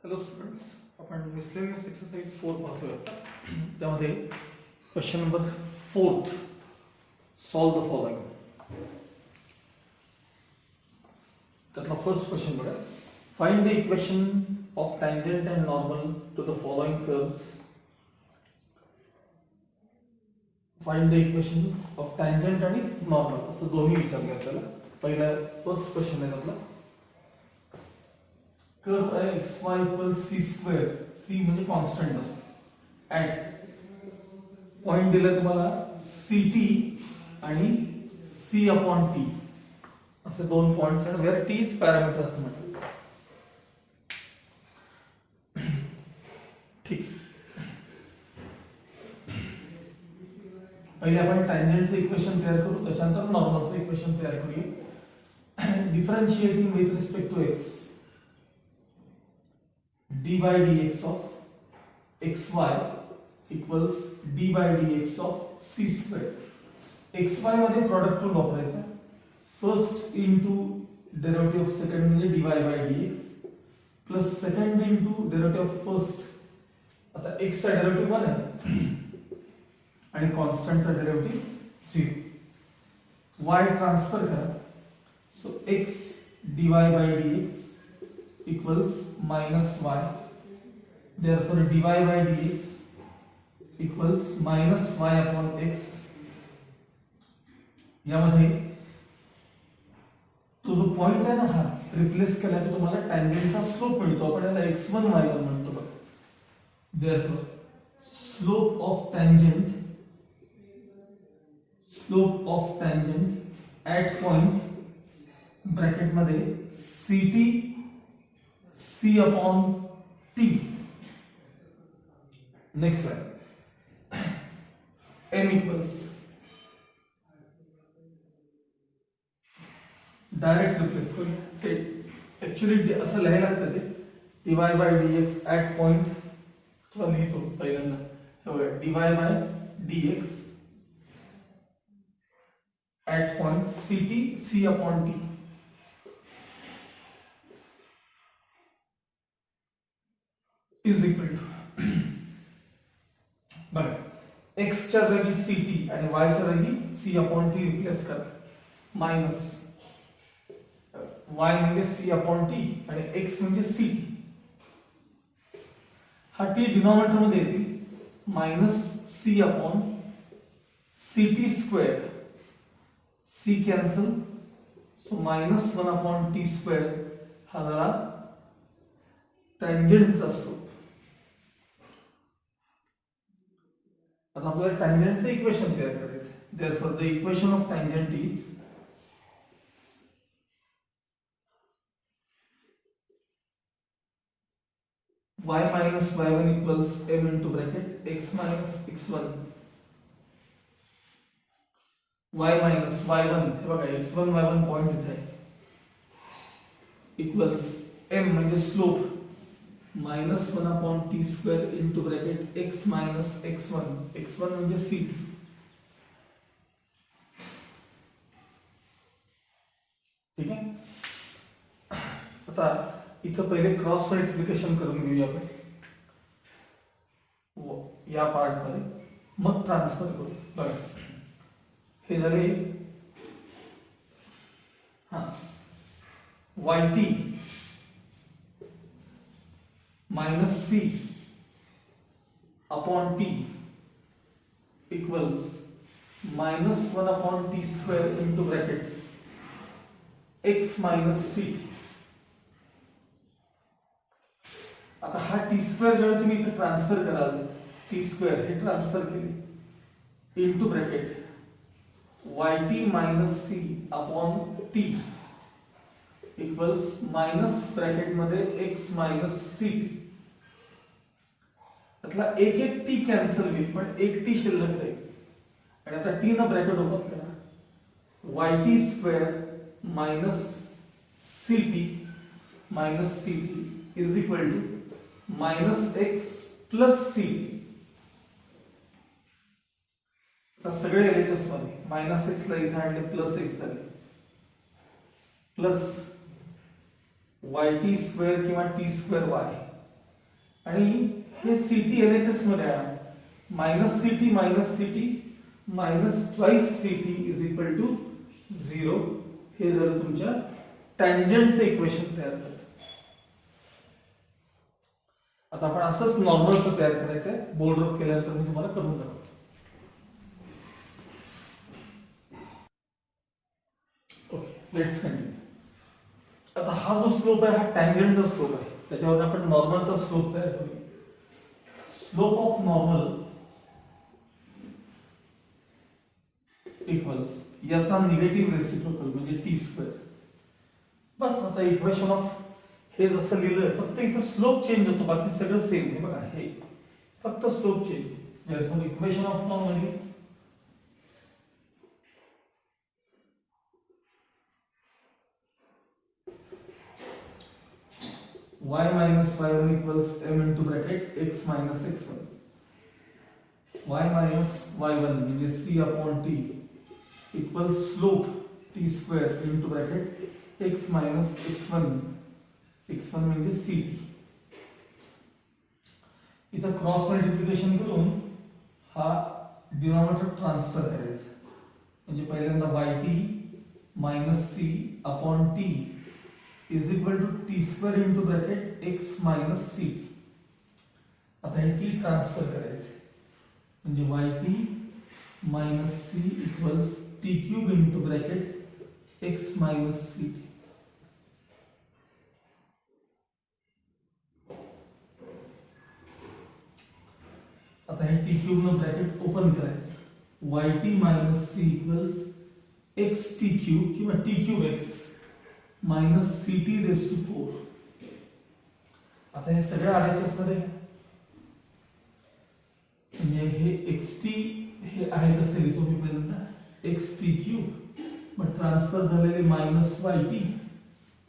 Hello students, आपण miscellaneous exercise 4 पाहतोय आता. त्यामध्ये question number 4 solve the following. त्यातला फर्स्ट क्वेश्चन बघा. Find the equation of tangent and normal to the following curves. Find the equation of tangent आणि normal असं दोन्ही विचारले आपल्याला. पहिला फर्स्ट क्वेश्चन आहे आपला. कर्व आहे xy equals c square. c म्हणजे कॉन्स्टंट असतो. ऍट पॉइंट दिला तुम्हाला ct आणि c अपॉन t असे दोन पॉइंट्स आहेत वेअर t इज पॅरामीटर असं म्हटलं. ठीक. पहिले आपण टँजंटचं इक्वेशन तयार करू, त्याच्यानंतर नॉर्मलचं इक्वेशन तयार करूया. Differentiating with respect to x d by dx of xy equals d by dx of c square. xy मध्ये प्रोडक्ट रूल वापरायचा. First into derivative of second म्हणजे dy by dx plus second into derivative of first. आता x चा derivative 1 आहे आणि constant चा derivative 0. y transfer करा. So x dy by dx equals minus y. Therefore dy by dx equals minus y upon x. यामध्ये तो जो point आहे ना हा रिप्लेस केला तर तुम्हाला टँजंटचा स्लोप मिळतो. आपण याला x1 y1 म्हणतो बघा. Therefore slope of tangent at point bracket मध्ये ct c upon t. Next one. m equals direct replace करू. ते ऍक्च्युअली असं लिहायला लागतं ते dy by dx at point. थोडा लिहितो पहिल्यांदा. dy by dx at point ct c upon t is equal to बघा x च्या जागी ct आणि y च्या जागी c अपॉन t रिप्लेस करा. मायनस y म्हणजे c अपॉन t आणि x म्हणजे ct. हा t डिनॉमिनेटर मध्ये येईल. Minus c upon ct square. c cancel. So minus 1 upon t square हा झाला टँजंटचा स्लोप. आता आपल्याला टँजंटचं इक्वेशन तयार करायचं. Therefore the equation of tangent is y minus y1 equals m into bracket x minus x1. y minus y1 हे बघा x1 y1 point इथे आहे इक्वल्स m म्हणजे slope minus 1 upon t square into bracket x minus x1. x1 म्हणजे c. ठीक आहे. आता इथं पहिले क्रॉस मल्टिप्लिकेशन करून घेऊया आपण या पार्ट मध्ये, मग ट्रान्सफर करू. बघा हे झाले हा yt minus c upon t equals minus 1 upon t square into bracket x minus c. आता हा t स्क्वेअर जेव्हा तुम्ही इथे ट्रान्सफर कराल, t स्क्वेअर हे ट्रान्सफर केले into bracket yt minus c upon t equals minus bracket मध्ये x minus c. त्यातला एक टी कॅन्सल होईल पण एक टी शिल्लक राहील. आणि आता टी ना ब्रॅकेट ओपन करा. yt square minus ct minus ct is equal to minus x plus ct. आता सगळे एलएचएस मध्ये मायनस x ला इथे आणले प्लस x झाले प्लस yt स्क्वेअर किंवा t स्क्वेअर y आणि हे ct LHS मध्ये आहे minus ct minus twice ct is equal to 0. हे जर तुमच्या टँजंटचे इक्वेशन तयार करते. आता आपण असंच नॉर्मलचं तयार करायचं आहे. बोर्ड ड्रॉप केल्यानंतर मी तुम्हाला करून दाखवतो. Okay, let's continue. आता हा जो स्लोप आहे हा टँजंटचा स्लोप आहे. त्याच्यावर आपण नॉर्मलचा स्लोप तयार करूया. स्लोप ऑफ नॉर्मल इक्वल्स याचा निगेटिव्ह रेसिप्रोकल म्हणजे टी स्क्वेअर. बस आता इक्वेशन ऑफ हे जसं लिहिलंय फक्त इथं स्लोप चेंज होतो, बाकी सगळं सेम आहे. बघा हे फक्त slope change. therefore equation of normal is y minus y1 equals m into bracket x minus x1. y minus y1 म्हणजे c upon t equals slope t square into bracket x minus x1. x1 म्हणजे ct. इथं cross multiplication करून हा denominator transfer करायचा. म्हणजे पहिल्यांदा yt minus c upon t is equal to t square into bracket x minus c. आता हे t transfer करायचे म्हणजे yt minus c equals t cube into bracket x minus c. आता हे t cube न ब्रॅकेट ओपन करायचं. yt minus c equals x t cube किंवा t cube x minus ct raised to 4. आता हे सगळं RHS मध्ये म्हणजे हे xt हे आहे तसे लिहितो मी पहिल्यांदा xt cube मग ट्रान्सफर झालेले मायनस yt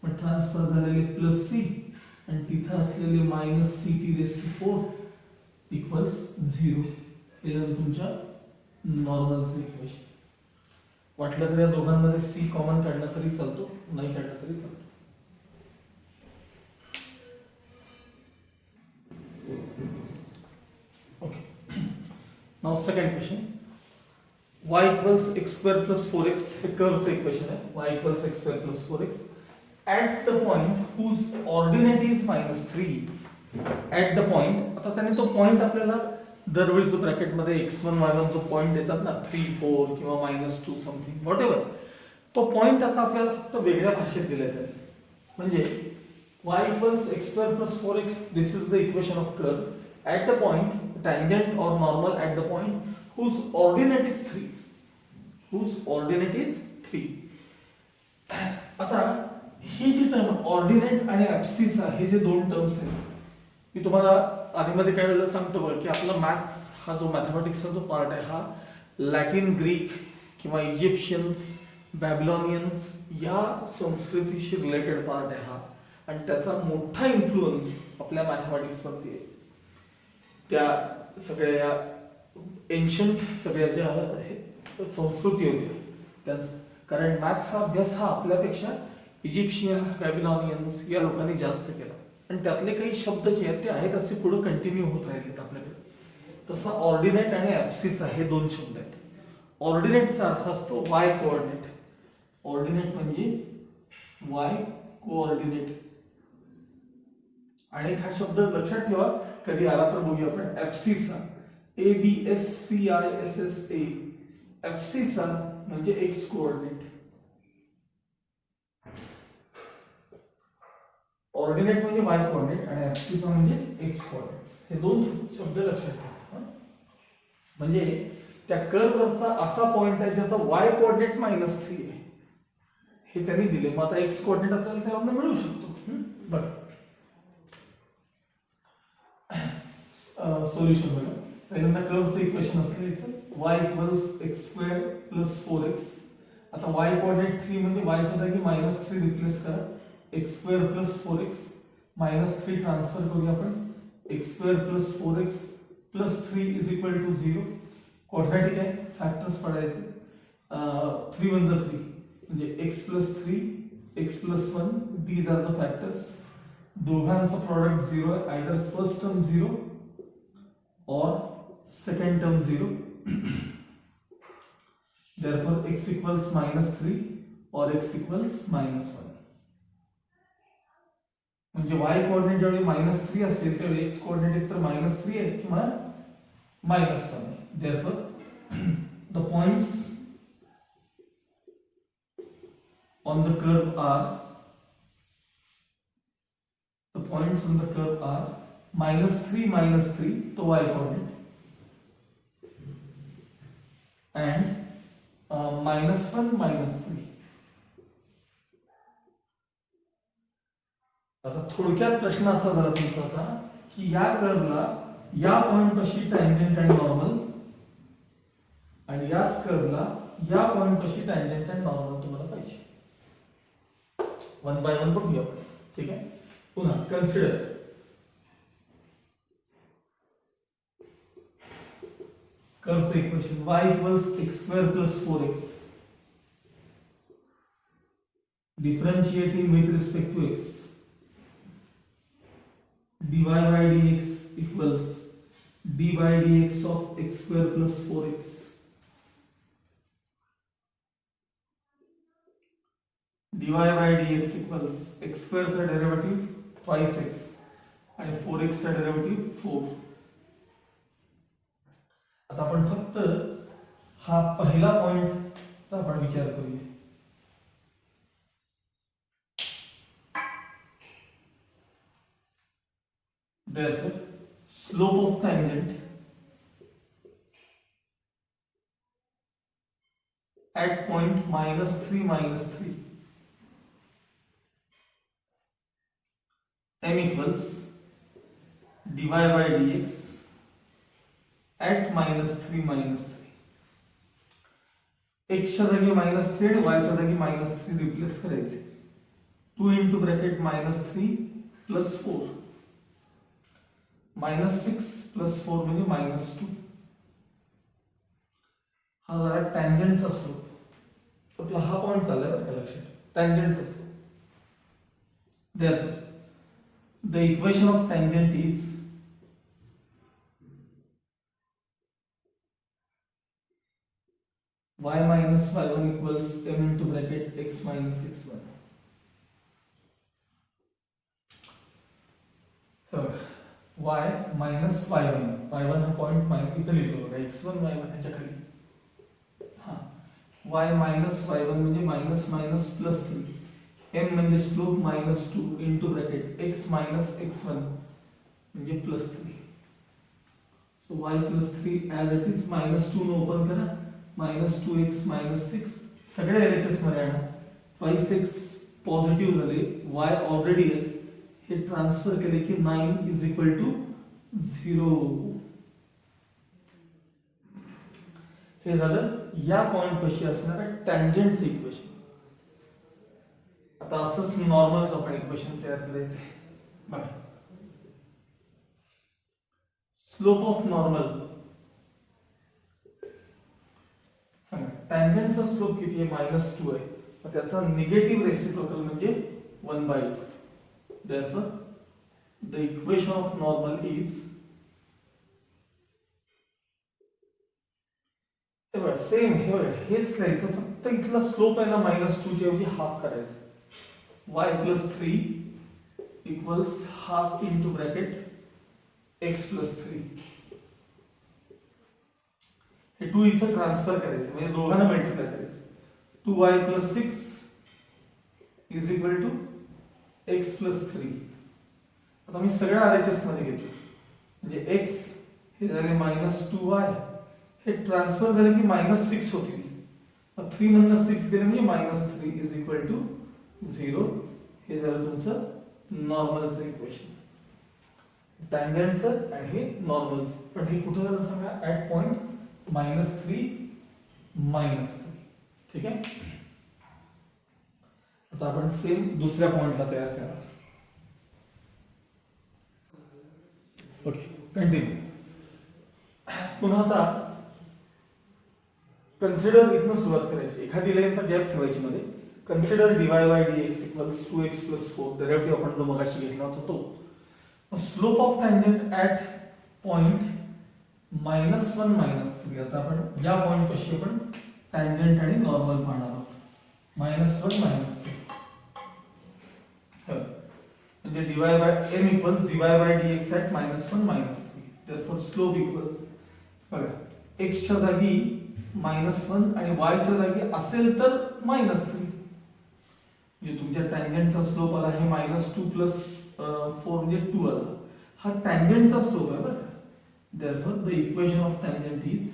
मग ट्रान्सफर झालेले प्लस c आणि तिथं असलेले minus ct raised to 4 equals 0. हे झालं तुमच्या नॉर्मलचं इक्वेशन. वाटलं तर या दोघांमध्ये सी कॉमन काढला तरी चालतो, नाही काढला तरी चालतो. Okay, now second question. y equals x square plus 4x हे कर्वचं इक्वेशन आहे. y equals x square plus 4x at the point whose ordinate is minus 3. at the point आता त्याने तो पॉइंट आपल्याला दरवेळी जो ब्रॅकेट मध्ये x1 y1 जो पॉइंट देतात ना 3 4 किंवा -2 समथिंग व्हॉटएव्हर, तो पॉइंट आता आपल्याला फक्त वेगळ्या भाषेत दिलाय त्याने. म्हणजे y equals x square plus 4x this is the equation of curve at the point tangent or normal at the point whose ordinate is 3. whose ordinate is 3. आता ही जी टर्म ऑर्डिनेट आणि ऍब्सिसा हे जे दोन टर्म्स आहेत मी तुम्हाला आधीमध्ये काय वेळेला सांगतो बघा की आपला मॅथ्स हा जो मॅथमॅटिक्सचा जो पार्ट आहे हा लॅटिन ग्रीक किंवा इजिप्शियन्स बॅबिलॉनियन्स या संस्कृतीशी रिलेटेड पार्ट आहे हा आणि त्याचा मोठा इन्फ्लुअन्स आपल्या मॅथमॅटिक्सवरती आहे. त्या सगळ्या एन्शंट सगळ्या ज्या संस्कृती होत्या त्यांचा, कारण मॅथ्सचा अभ्यास हा आपल्यापेक्षा इजिप्शियन्स बॅबिलॉनियन्स या लोकांनी जास्त केला आणि त्यातले काही शब्द जे आहेत ते आहेत असे पुढे कंटिन्यू होत राहिलेत आपल्याकडे. तसा ऑर्डिनेट आणि ऍब्सिसा हे दोन शब्द आहेत. ऑर्डिनेटचा अर्थ असतो वाय कोऑर्डिनेट. ऑर्डिनेट म्हणजे वाय कोऑर्डिनेट. आणि हा शब्द लक्षात ठेवा, कधी आला तर बघूया आपण. ऍब्सिसा ABSCISSA ऍब्सिसा म्हणजे एक्स कोऑर्डिनेट. ऑर्डिनेट म्हणजे वाय कोऑर्डिनेट आणि ऍब्सिसा म्हणजे एक्स कोऑर्डिनेट. हे दोन शब्द लक्षात ठेवा. म्हणजे त्या कर्ववरचा असा पॉइंट आहे ज्याचा वाय कोऑर्डिनेट -3 आहे हे त्यांनी दिले. मग आता एक्स कोऑर्डिनेट आपल्याला त्यावरून मिळू शकतो. बरं, सोल्युशन बघा. पहिल्यांदा कर्वचं इक्वेशन असलं y इक्वल्स x² + 4x. आता y कोऑर्डिनेट 3 म्हणजे y च्या जागी -3 रिप्लेस करा. x² + 4x -3 ट्रान्सफर करूया आपण. x² + 4x + 3 = 0. क्वाड्रॅटिक आहे, फॅक्टर्स पडायचे. 3 × 3 म्हणजे x + 3 x + 1 these are the factors. दोघांचं प्रॉडक्ट 0 आहे, आयदर फर्स्ट टर्म 0 और second term 0. therefore x equals -3 और x equals -1. म्हणजे y कोऑर्डिनेट ज्यावेळी -3 असेल त्यावेळी x कोऑर्डिनेट एकतर -3 आहे किंवा -1 आहे. therefore the points on the curve are -3 -3 तो y कोऑर्डिनेट and -1 -3. आता थोडक्यात प्रश्न असा झाला तुमचा आता की या कर्वला या पॉइंट पाशी टँजंट आणि नॉर्मल आणि याच कर्वला या पॉइंट पाशी टँजंट आणि नॉर्मल तुम्हाला पाहिजे. वन बाय वन बघूया आपण. ठीक आहे. पुन्हा कन्सिडर कर्वचं equation y equals x² plus 4x. differentiating with respect to x. dy by dx equals d by dx of x² plus 4x. dy by dx equals x² चा derivative twice x आणि 4x चा derivative 4. आता आपण फक्त हा पहिला पॉइंटचा आपण विचार करूया. therefore slope of tangent at point -3 -3 m equals dy by dx at -3 -3. x च्या जागी -3 y च्या जागी -3 रिप्लेस करायचे. 2 into bracket -3 plus 4 -6 plus 4 म्हणजे -2. हा जरा टँजंटचा स्लोप. आपला हा पॉइंट चाललाय बरं का लक्षात. टँजंटचा slope. therefore the equation of tangent is y minus y1 equals m into bracket x minus x1. y minus y1 हा पॉइंट माइनस इथे लिहितो बघा x1 y1 ह्याच्या खाली. हा y minus y1 म्हणजे मायनस मायनस प्लस 3 m म्हणजे slope -2 into bracket x minus x1 म्हणजे +3. so y plus 3 as it is -2 ने ओपन करा -2x -6 सगळे LHS मध्ये आणा. twice x पॉझिटिव्ह झाले, y ऑलरेडी आहे, हे ट्रान्सफर केले की 9 is equal to 0. हे झालं या पॉइंट पाशी असणारा टँजंटचं इक्वेशन. आता असंच नॉर्मलचं आपण इक्वेशन तयार करायचंय बघा. स्लोप ऑफ नॉर्मल टँजंटचा स्लोप किती आहे -2 आहे, मग त्याचा निगेटिव्ह रेसिप्रोकल म्हणजे 1/2. therefore the equation of normal is same हेच लिहायचं, फक्त इथला स्लोप आहे ना -2 च्या ऐवजी हाफ करायचं. y plus 3 equals half into bracket x plus 3. हे 2 इथे ट्रान्सफर करायचं म्हणजे दोघांना मल्टिप्लाय करायचं. 2y plus 6 is equal to x plus 3. आता मी सगळ्या RHS मध्ये घेतो म्हणजे x हे झाले -2y, हे ट्रान्सफर झाले की -6 होतील. 3 मधनं 6 गेले म्हणजे -3 is equal to 0. हे झालं तुमचं नॉर्मलचं इक्वेशन. टँजंटचं आणि हे नॉर्मलचं. पण हे कुठं झालं सांगा, ऍट पॉइंट -3 -3. ठीक आहे. आता आपण सेम दुसऱ्या पॉइंटला तयार करा. Okay continue. पुन्हा आता कन्सिडर इथनं सुरुवात करायची. एखादी लाईनचा गॅप ठेवायची मध्ये consider dy by dx equals 2x plus 4 derivative आपण जो मगाशी घेतला होता तो. Slope of tangent at point -1 -3. आता आपण या पॉइंट पाशी आपण टँजंट आणि नॉर्मल पाहणार आहोत. -1 -3 म्हणजे dy by m equals dy by dx at -1 -3. therefore slope equals बघा x च्या जागी -1 आणि y च्या जागी असेल तर -3. म्हणजे तुमच्या टँजंटचा स्लोप आला आहे -2 plus 4 म्हणजे 2 आला. हा टँजंटचा स्लोप आहे बरं का. therefore the equation of tangent is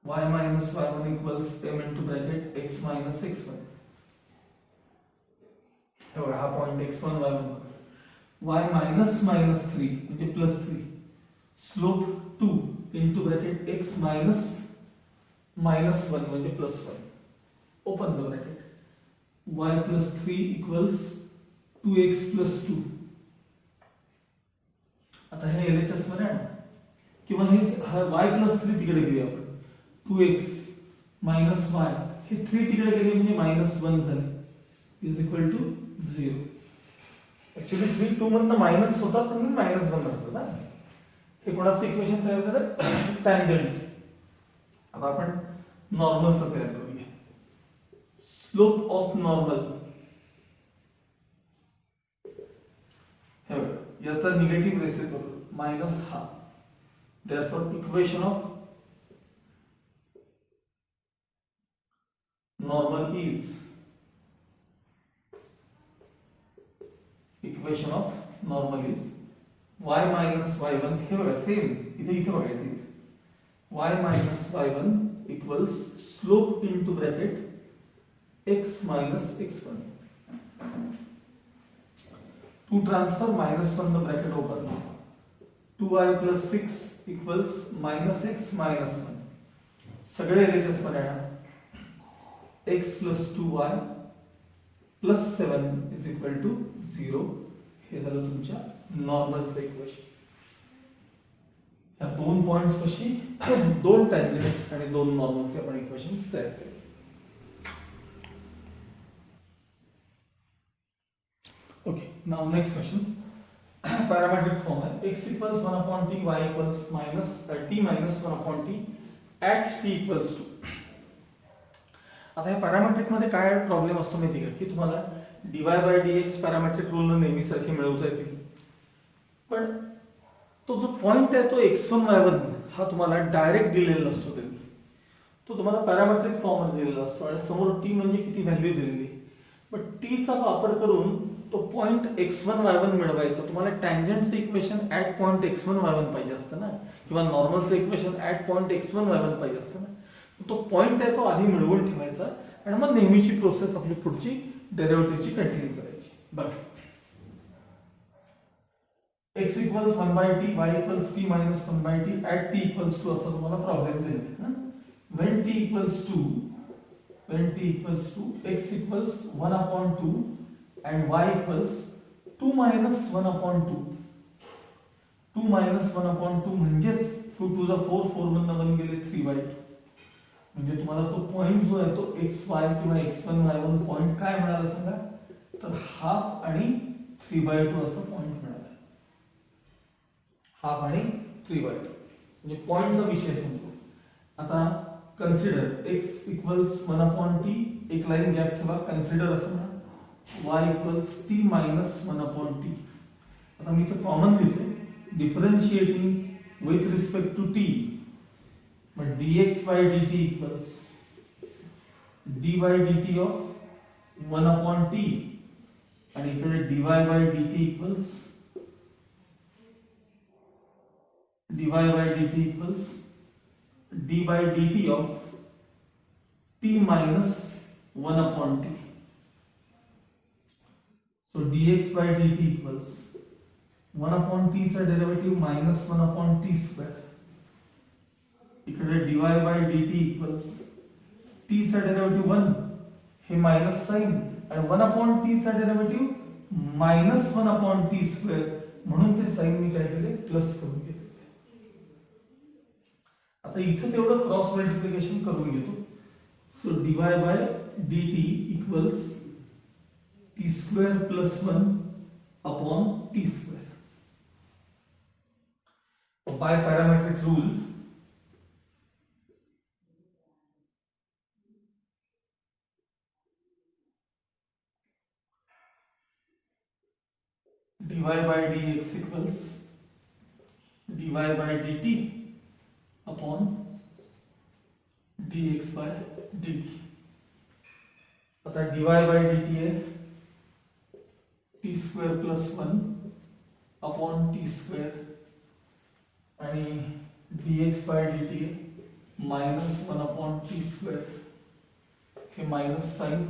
y minus y1 equals m into bracket x minus x1. हा point x1 y1 y minus -3 म्हणजे +3 slope 2 into bracket x minus -1 म्हणजे +1 open the bracket y plus 3 equals 2x plus 2. आता हे LHS मध्ये आहे किंवा हे y plus 3 तिकडे घेऊया आपण. 2x minus y हे 3 तिकडे गेले म्हणजे -1 झाले is equal to 0. ऍक्च्युअली 3 2 मधनं मायनस होता पण -1 राहतो ना. हे कोणाचं इक्वेशन तयार झालं टँजंट. आता आपण नॉर्मलचं तयार करूया. स्लोप ऑफ नॉर्मल याचा निगेटिव्ह रेसिप्रोकल मायनस हा. therefore equation of normal is y minus y1 हे बघा सेम इथे बघायचं y minus y1 equals slope into bracket x minus x1. To transfer -1 the bracket open. 2y plus 6 equals -x minus 1. सगळे LHS मध्ये आहे x plus 2y plus 7 is equal to 0. हे झालं तुमच्या नॉर्मलचं इक्वेशन. या दोन पॉइंट्स पाशी दोन टँजंट्स आणि दोन नॉर्मलचे आपण इक्वेशन्स तयार केले. Okay, now next question. Parametric form है x equals 1 upon t, y equals t minus 1 upon t at t equals 2. आता या पॅरामेट्रिक मध्ये काय प्रॉब्लेम असतो माहिती का की तुम्हाला dy by dx parametric rule नेहमी सारखे मिळवता येतील पण तो जो पॉइंट आहे तो x1 y1 हा तुम्हाला डायरेक्ट दिलेला नसतो. तो तुम्हाला पॅरामेट्रिक फॉर्म मध्ये दिलेला असतो आणि समोर t म्हणजे किती व्हॅल्यू दिलेली. पण t चा वापर करून तो पॉइंट x1 y1 मिळवायचा. तुम्हाला टँजंटचं equation at point x1 y1 पाहिजे असतं ना किंवा नॉर्मलचं equation at point x1 y1 पाहिजे असतं ना. तो पॉइंट आहे तो आधी मिळवून ठेवायचा आणि मग नेहमीची प्रोसेस आपली पुढची डेरिव्हेटिव्हची कंटिन्यू करायची. बघा x equals 1 by t, y equals t minus 1 by t at t equals to असा तुम्हाला प्रॉब्लेम दिलेला आहे. when t equals to x equals 1 upon 2 and y equals 2 minus 1 upon 2. 2 minus 1 upon 2 म्हणजेच 2 to the 4 4 मधनं 1 गेले 3 by 2. म्हणजे तुम्हाला तो पॉइंट जो आहे तो xy किंवा x1 y1 पॉइंट काय मिळाला सांगा तर हाफ आणि 3 by 2 असं पॉइंट मिळाला. हाफ आणि 3 by 2 म्हणजे पॉइंटचा विषय समजू. आता consider x equals 1 upon t एक लाइन गॅप ठेवा कन्सिडर असं म्हणा y equals t minus 1 upon t. आता मी इथे कॉमन लिहितो differentiating with respect to t but dx by dt equals d by dt of 1 upon t आणि इकडे dy by dt equals d by dt of t minus 1 upon t. So dx by dt equals 1 upon t चा derivative minus 1 upon t square. इकडे dy by dt equals t चा derivative 1 हे minus sign आणि 1 upon t चा derivative minus 1 upon t square म्हणून ते sign me काय केले प्लस करून घेतले. आता इथं तेवढं क्रॉस मल्टिप्लिकेशन करून घेतो. So dy by dt equals t square plus 1 upon t square. By parametric rule dy by dx equals dy by dt upon dx by dt. आता dy by dt है t square plus 1 upon t square आणि dx by dt है minus 1 upon t square. हे minus sine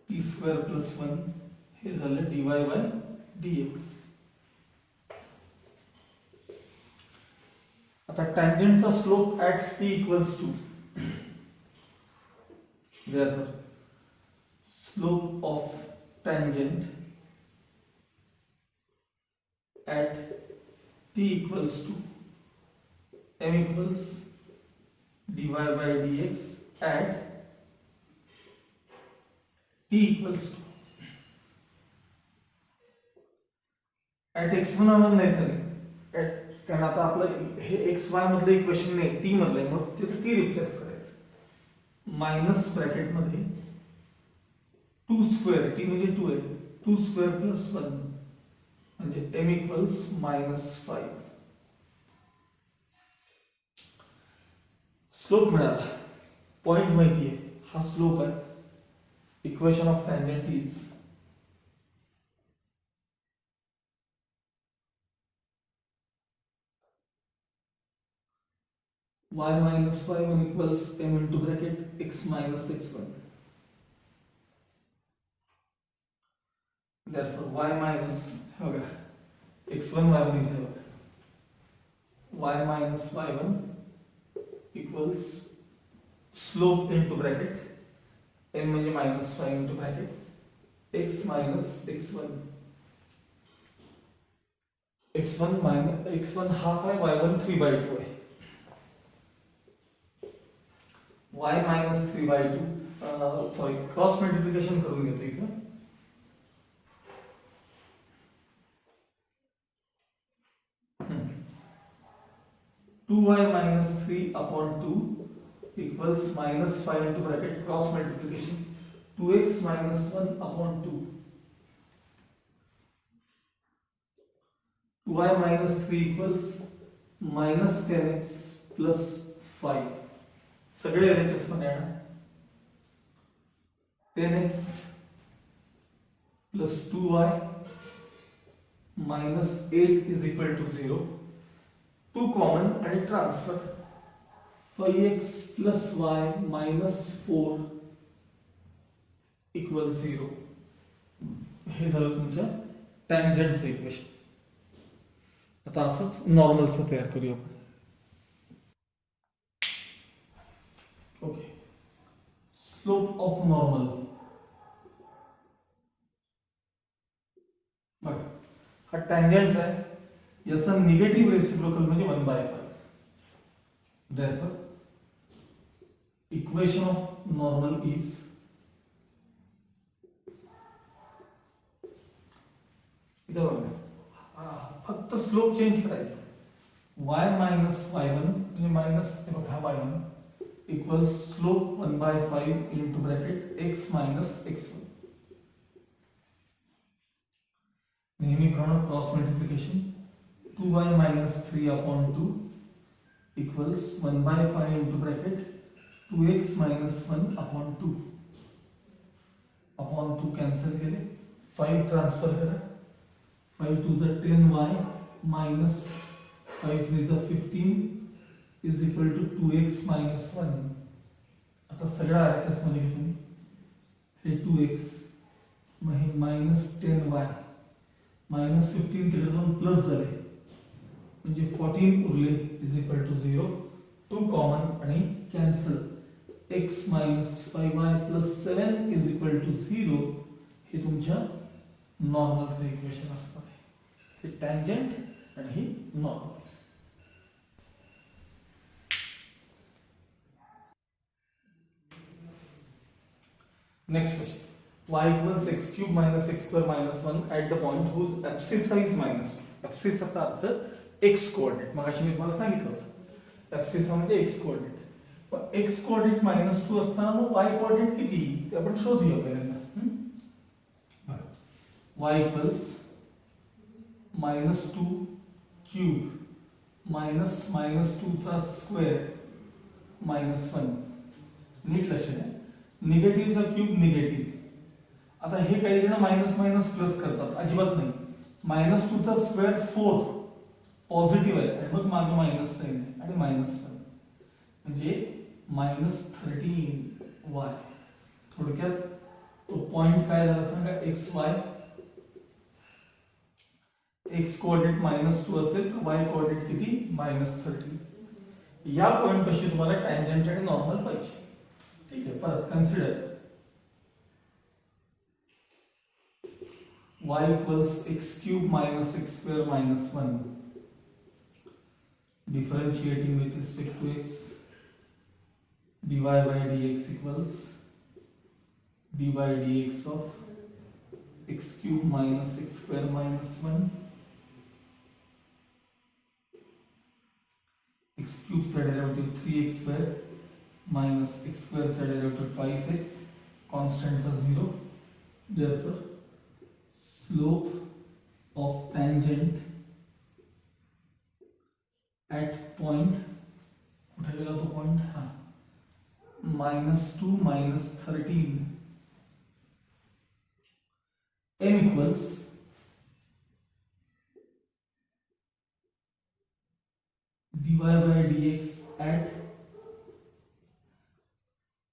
t square plus 1 हे झालं dy by dx. आता टँजेंटचा slope at t equals to, therefore slope of tangent at t equals to m equals dy by dx at t equals to at x1 आपण नाही चालेल कारण आता आपलं हे एक्स वाय मधलं इक्वेशन नाही टी मधलं आहे, मग तिथे टी रिप्लेस करायचं. मायनस ब्रॅकेट मध्ये 2 स्क्वेअर, टी म्हणजे 2 आहे, 2 स्क्वेअर प्लस 1 म्हणजे m इक्वल्स -5. स्लोप मिळाला, पॉइंट माहिती आहे, हा स्लोप आहे. Equation of tangent is y minus y1 equals m into bracket x minus x1. Therefore y minus होगा x1 y1 इधर होगा, y minus y1 equals slope into bracket m म्हणजे -5 into bracket x minus x1. x1 minus x1 half है, y1 3/2 है. y minus 3/2 sorry cross multiplication करून घेतो इथं. Two y minus 3 upon 2 equals -5 into bracket cross multiplication 2x minus 1 upon 2. 2y minus 3 equals minus 10x plus 5. सगळे LHS मध्ये येणार. 10x plus 2y minus 8 is equal to 0. 2 common आणि transfer. 5x plus y minus 4 equal 0. हे झालं तुमचं टँजेंटचं equation. आता असंच नॉर्मलचं तयार करूया आपण. Okay, slope of normal. बघा हा टँजेंट आहे, याचा निगेटिव्ह रेसिप्रोकल म्हणजे 1/5. Therefore equation of normal is इथं बघा फक्त स्लोप चेंज करायचा. y minus y1 म्हणजे मायनस हे बघा y1 equals slope 1/5 into bracket x minus x1. नेहमीप्रमाणे cross multiplication 2y minus 3 upon 2 equals 1/5 into bracket 2x minus 1 upon 2. upon 2 cancel केले, 5 transfer करा, 5 to the 10y minus 5 3 the 15 is equal to 2x minus 1. आता सगळं RHS मध्ये घेतो, हे 2x मग हे -10y minus 15 तिकडे जाऊन प्लस झाले म्हणजे 14 उरले is equal to 0. 2 कॉमन आणि cancel. x minus 5y plus 7 is equal to 0. हे तुमच्या नॉर्मलचं इक्वेशन असणार आहे. हे टँजेंट आणि हे normal. Next question, y equals x cube minus x square minus 1 at the point whose abscissa is minus 2. abscissa चा अर्थ x कोऑर्डिनेट. मगाशी मी तुम्हाला सांगितलं होतं abscissa म्हणजे x कोऑर्डिनेट. पण x कोऑर्डिनेट -2 असताना मग y कोऑर्डिनेट किती ते आपण शोधूया पहिल्यांदा. y equals -2 cube minus -2 चा स्क्वेअर -1. नीट लक्ष द्या, निगेटिव्हचा क्यूब निगेटिव्ह. आता हे काही जण मायनस मायनस प्लस करतात, अजिबात नाही. -2 चा स्क्वेअर 4 पॉझिटिव्ह आहे आणि मग मागे मायनस साइन आहे आणि -1 म्हणजे -13y. थोडक्यात तो पॉइंट काय झाला सांगा, xy. x कोऑर्डिनेट -2 असेल तर y कोऑर्डिनेट किती, -13. या पॉइंट पाशी तुम्हाला टँजंट आणि नॉर्मल पाहिजे. ठीक आहे, परत consider y equals x cube minus x square minus 1. Differentiating with respect to x, dy by dx equals dy dx of x cube minus x square minus 1. x cube चा derivative 3x square minus x square चा derivative twice x, constant are 0. Therefore slope of tangent at point, कुठे गेला तो point, हा -2 -13. m equals dy by dx at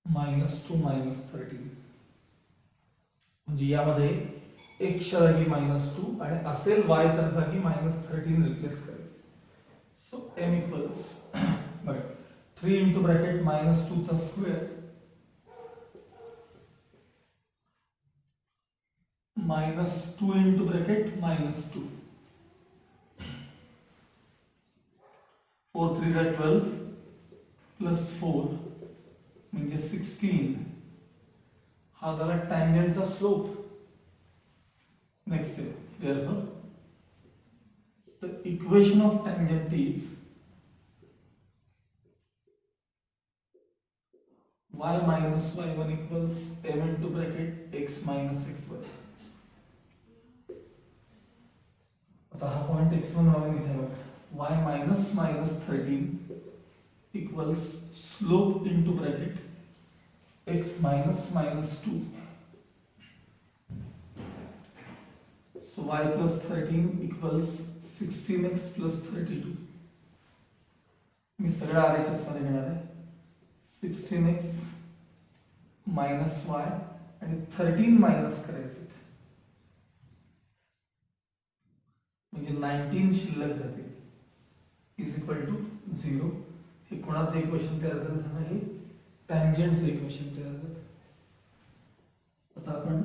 -2 -13. म्हणजे यामध्ये x च्या जागी -2 आणि असेल y च्या जागी -13 रिप्लेस करायचं. सो m equals बघा 3 into bracket -2 चा square -2 into bracket -2, 4 3 are 12 plus 4 म्हणजे 16. हा झाला टँजंटचा slope. Next step, therefore the equation of tangent is y minus y1 equals m into bracket x minus x1. आता हा पॉइंट x1 वाला इथे बघा, y minus -13 equals slope into bracket x minus -2. So y plus 13 equals 16x plus 32. मी सगळं RHS मध्ये घेणार आहे. 16x minus y आणि 13 मायनस करायचं म्हणजे 19 शिल्लक जाते इज इक्वल टू 0. हे कोणाचं इक्वेशन तयार झालं सांगा, हे टँजंटचं इक्वेशन तयार झालं. आता आपण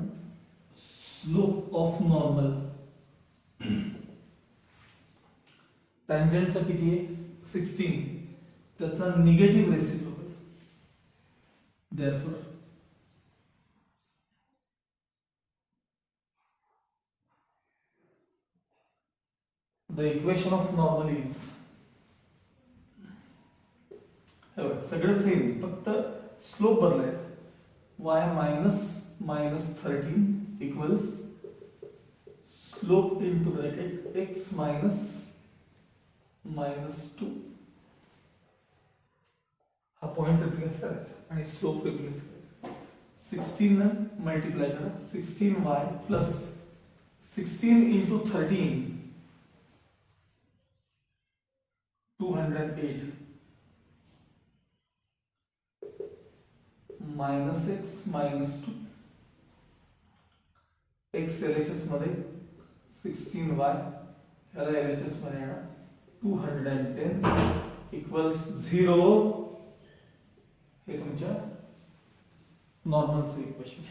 स्लोप ऑफ नॉर्मल टँजंटचा किती आहे 16, त्याचा negative reciprocal. Therefore the equation of normal is, सगळं सेम, फक्त स्लोप बदलायचा. y minus -13 equals slope into bracket x minus -2. हा पॉइंट रिप्लेस करायचा आणि स्लोप रिप्लेस करायचा. 16 ने मल्टीप्लाई करा, 16y plus 16 into 13 208 minus x minus 2. x LHS मध्ये 16y, ह्याला LHS मध्ये येणार 210 equals 0. हे तुमच्या नॉर्मलचं इक्वेशन.